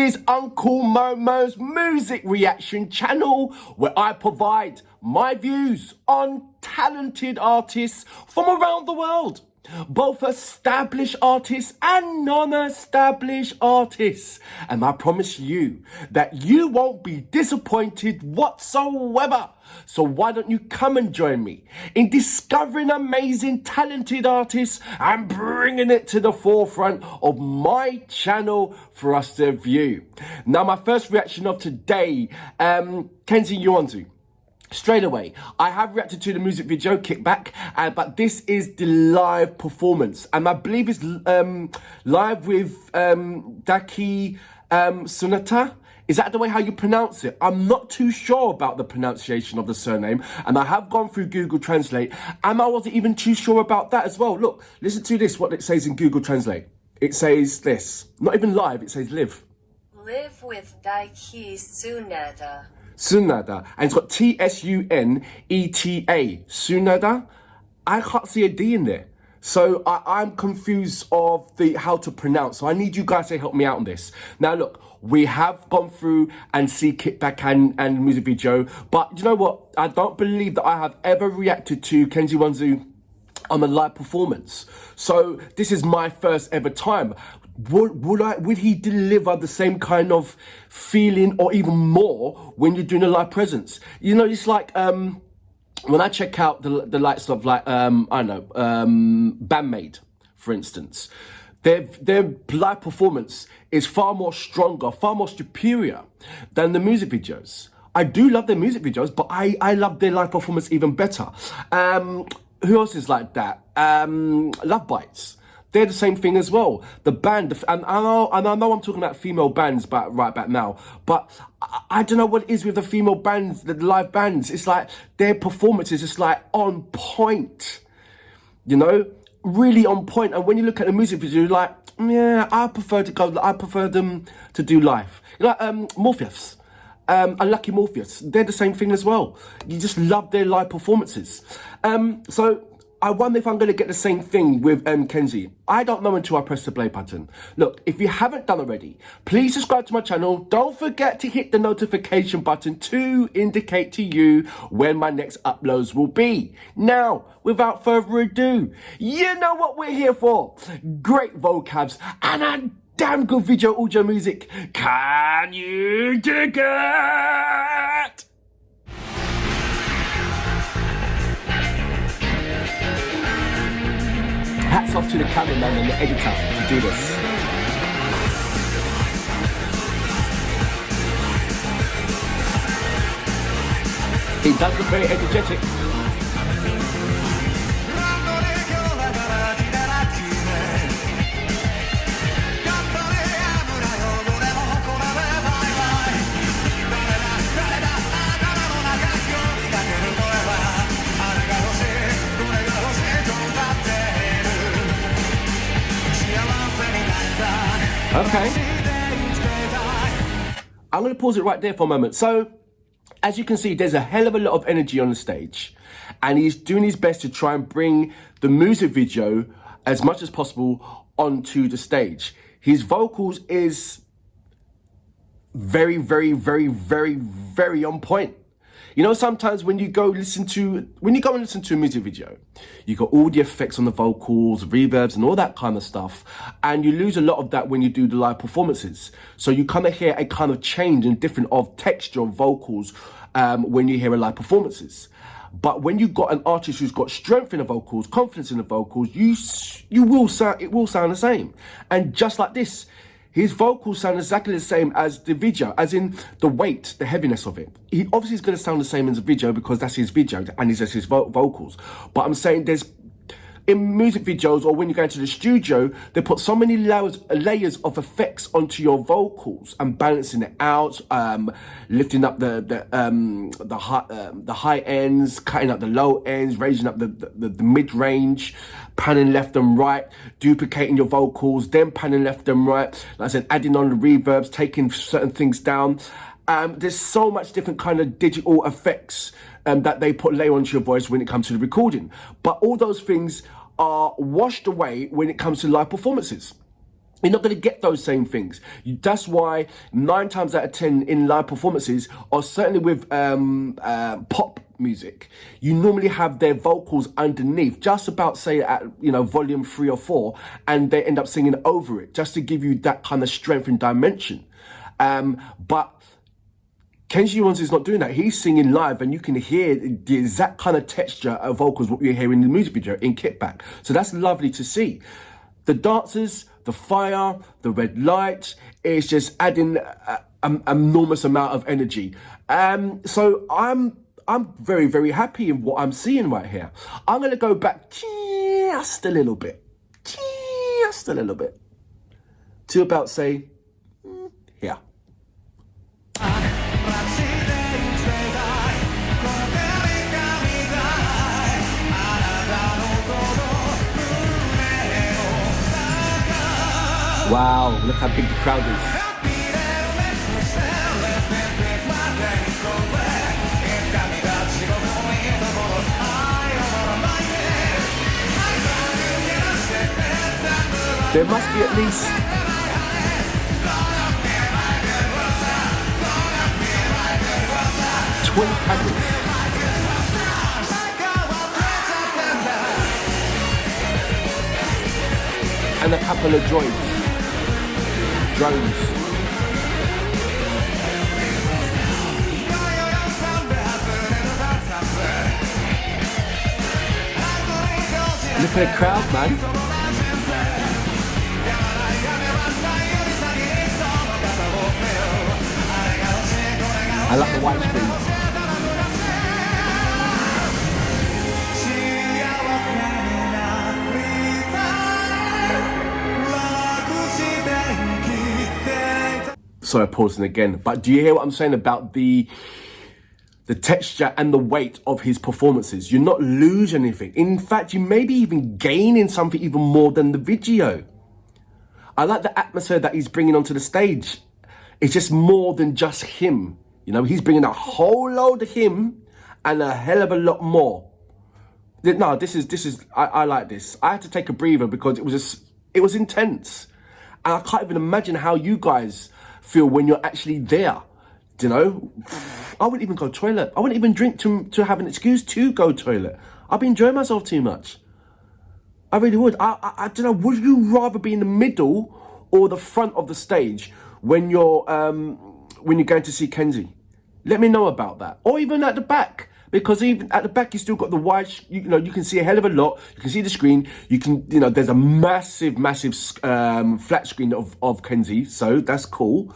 is Uncle Momo's music reaction channel, where I provide my views on talented artists from around the world. Both established artists and non-established artists. And I promise you that you won't be disappointed whatsoever. So why don't you come and join me in discovering amazing talented artists and bringing it to the forefront of my channel for us to view. Now, my first reaction of today, Kenshi Yonezu. Straight away, I have reacted to the music video Kickback, but this is the live performance, and I believe it's live with Daiki Tsuneta. Is that the way how you pronounce it? I'm not too sure about the pronunciation of the surname, and I have gone through Google Translate, and I wasn't even too sure about that as well. Look, listen to this, what it says in Google Translate. It says this, not even live, it says live. Live with Daiki Tsuneta. Tsuneta, and it's got Tsuneta, Tsuneta. I can't see a D in there, so I'm confused of how to pronounce. So I need you guys to help me out on this. Now look, we have gone through and see Kickback and music video, but you know what? I don't believe that I have ever reacted to KenshiYonezu on a live performance. So this is my first ever time. Would he deliver the same kind of feeling or even more when you're doing a live presence? You know, it's like when I check out the likes of like I don't know, Bandmade, for instance, their live performance is far more stronger, far more superior than the music videos. I do love their music videos, but I love their live performance even better. Who else is like that? Love Bites. They're the same thing as well. The band, and I know I'm talking about female bands right back now, but I don't know what it is with the female bands, the live bands. It's like their performances is like on point, you know, really on point. And when you look at the music video, you're like, yeah, I prefer them to do live. You know, like Morpheus. Unlucky Morpheus, they're the same thing as well. You just love their live performances. So I wonder if I'm going to get the same thing with Kenshi. I don't know until I press the play button. Look, if you haven't done already, please subscribe to my channel. Don't forget to hit the notification button to indicate to you when my next uploads will be. Now, without further ado, you know what we're here for. Great vocabs and a damn good video audio music. Can you dig it? Hats off to the cameraman and the editor to do this. He does look very energetic. Okay. I'm going to pause it right there for a moment. So, as you can see, there's a hell of a lot of energy on the stage, and he's doing his best to try and bring the music video as much as possible onto the stage. His vocals is very, very, very, very, very on point. You know, sometimes when you go and listen to a music video, you got all the effects on the vocals, reverbs and all that kind of stuff, and you lose a lot of that when you do the live performances. So you kind of hear a kind of change and different of texture of vocals when you hear a live performances. But when you've got an artist who's got strength in the vocals, confidence in the vocals, it will sound the same. And just like this, his vocals sound exactly the same as the video, as in the weight, the heaviness of it. He obviously is going to sound the same as the video because that's his video and it's just his vocals. But I'm saying in music videos or when you go into the studio, they put so many layers of effects onto your vocals and balancing it out, lifting up the high ends, cutting up the low ends, raising up the mid range, panning left and right, duplicating your vocals, then panning left and right. Like I said, adding on the reverbs, taking certain things down. There's so much different kind of digital effects that they layer onto your voice when it comes to the recording. But all those things are washed away when it comes to live performances. You're not going to get those same things. That's why 9 times out of 10 in live performances, or certainly with pop music, you normally have their vocals underneath, just about say at volume 3 or 4, and they end up singing over it, just to give you that kind of strength and dimension. But Kenshi Yonezu is not doing that. He's singing live, and you can hear the exact kind of texture of vocals what you hear in the music video in Kickback. So that's lovely to see. The dancers, the fire, the red light, is just adding an enormous amount of energy. So I'm very, very happy in what I'm seeing right here. I'm going to go back just a little bit, to about say here. Wow, look how big the crowd is. There must be at least 20 paddles. And a couple of drones. Look at the crowd, man. I like the white screen. Sorry, pausing again. But do you hear what I'm saying about the texture and the weight of his performances? You're not losing anything. In fact, you may be even gaining something even more than the video. I like the atmosphere that he's bringing onto the stage. It's just more than just him. He's bringing a whole load of him and a hell of a lot more. No, this is. I like this. I had to take a breather because it was intense, and I can't even imagine how you guys feel when you're actually there. I wouldn't even go toilet. I wouldn't even drink to have an excuse to go toilet. I'd be enjoying myself too much. I really would. I don't know. Would you rather be in the middle or the front of the stage when you're going to see Kenshi? Let me know about that. Or even at the back, because even at the back you still got the wide. You can see a hell of a lot. You can see the screen. You can there's a massive flat screen of Kenshi, so that's cool.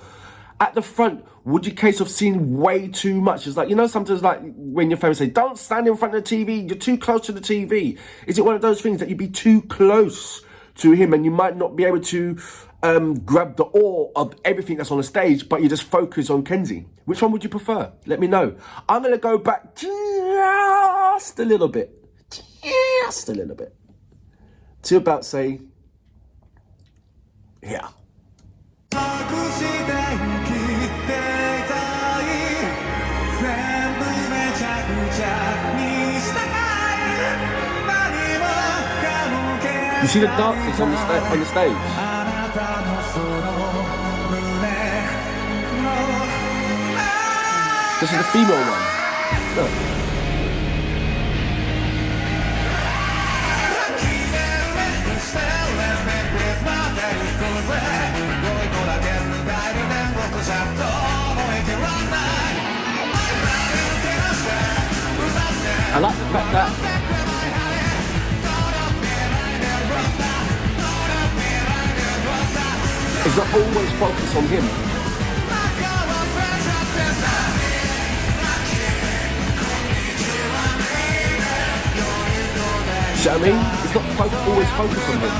At the front, would you case of seeing way too much? It's like, sometimes like when your family say, don't stand in front of the TV, you're too close to the TV. Is it one of those things that you'd be too close to him and you might not be able to grab the awe of everything that's on the stage, but you just focus on Kenshi? Which one would you prefer? Let me know. I'm going to go back just a little bit, to about say, here. You see the dancers on the stage? This is the female one. Look. I like the fact that it's not always focused on him. See what I mean? It's not always focused on him.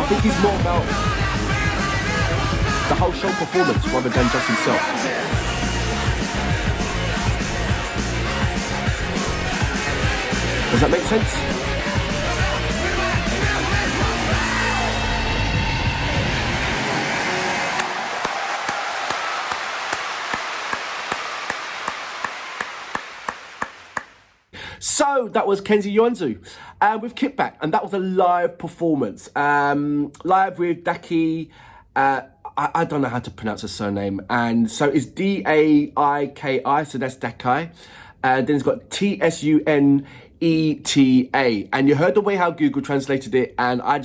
I think he's more about the whole show performance rather than just himself. Does that make sense? So that was Kenshi Yonezu with Kickback, and that was a live performance, live with Daiki. I don't know how to pronounce his surname, and so it's Daiki, so that's Daiki. Then it's got Tsuneta, and you heard the way how Google translated it, and I'm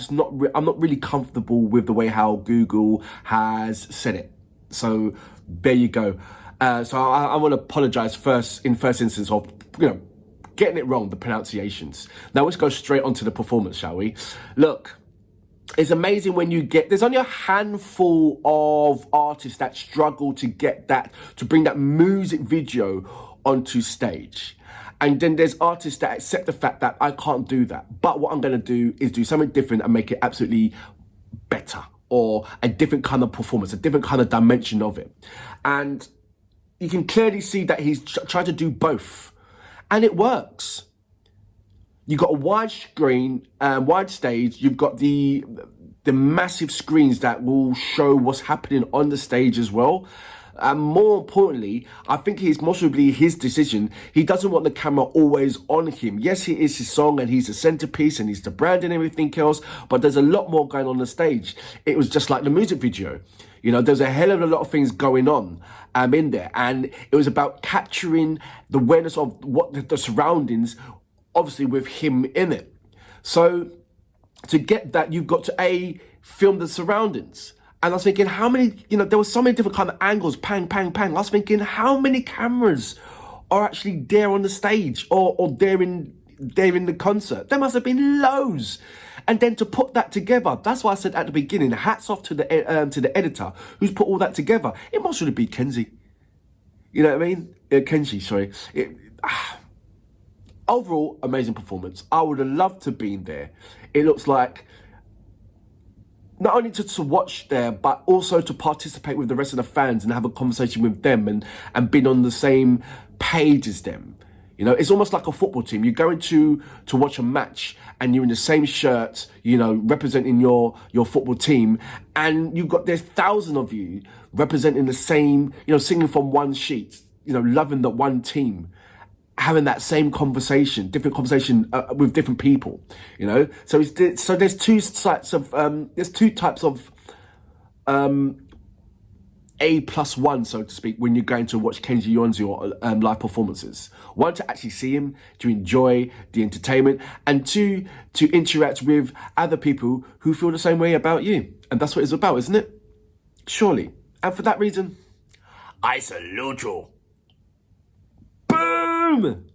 not really comfortable with the way how Google has said it. So there you go. So I want to apologize in first instance of getting it wrong, the pronunciations. Now let's go straight onto the performance, shall we? Look, it's amazing when there's only a handful of artists that struggle to bring that music video onto stage. And then there's artists that accept the fact that I can't do that. But what I'm going to do is do something different and make it absolutely better, or a different kind of performance, a different kind of dimension of it. And you can clearly see that he's tried to do both. And it works. You've got a wide screen, wide stage. You've got the massive screens that will show what's happening on the stage as well. And more importantly, I think it's possibly his decision. He doesn't want the camera always on him. Yes, it is his song and he's the centerpiece and he's the brand and everything else, but there's a lot more going on the stage. It was just like the music video. There's a hell of a lot of things going on in there. And it was about capturing the awareness of what the surroundings, obviously with him in it. So to get that, you've got to film the surroundings. And I was thinking, how many, there were so many different kind of angles, pang, pang, pang. I was thinking, how many cameras are actually there on the stage or there in the concert? There must have been loads. And then to put that together, that's why I said at the beginning, hats off to the editor who's put all that together. It must really be Kenshi. You know what I mean? Kenshi, sorry. Overall, amazing performance. I would have loved to have been there. It looks like not only to watch there, but also to participate with the rest of the fans and have a conversation with them and being on the same page as them. It's almost like a football team. You're going to watch a match and you're in the same shirt, representing your football team, and there's thousands of you representing the same, singing from one sheet, loving the one team, having that same conversation, different conversation with different people, So there's two types of A+1, so to speak, when you're going to watch Kenshi Yonezu live performances. One, to actually see him, to enjoy the entertainment, and two, to interact with other people who feel the same way about you. And that's what it's about, isn't it? Surely. And for that reason, I salute you. Boom!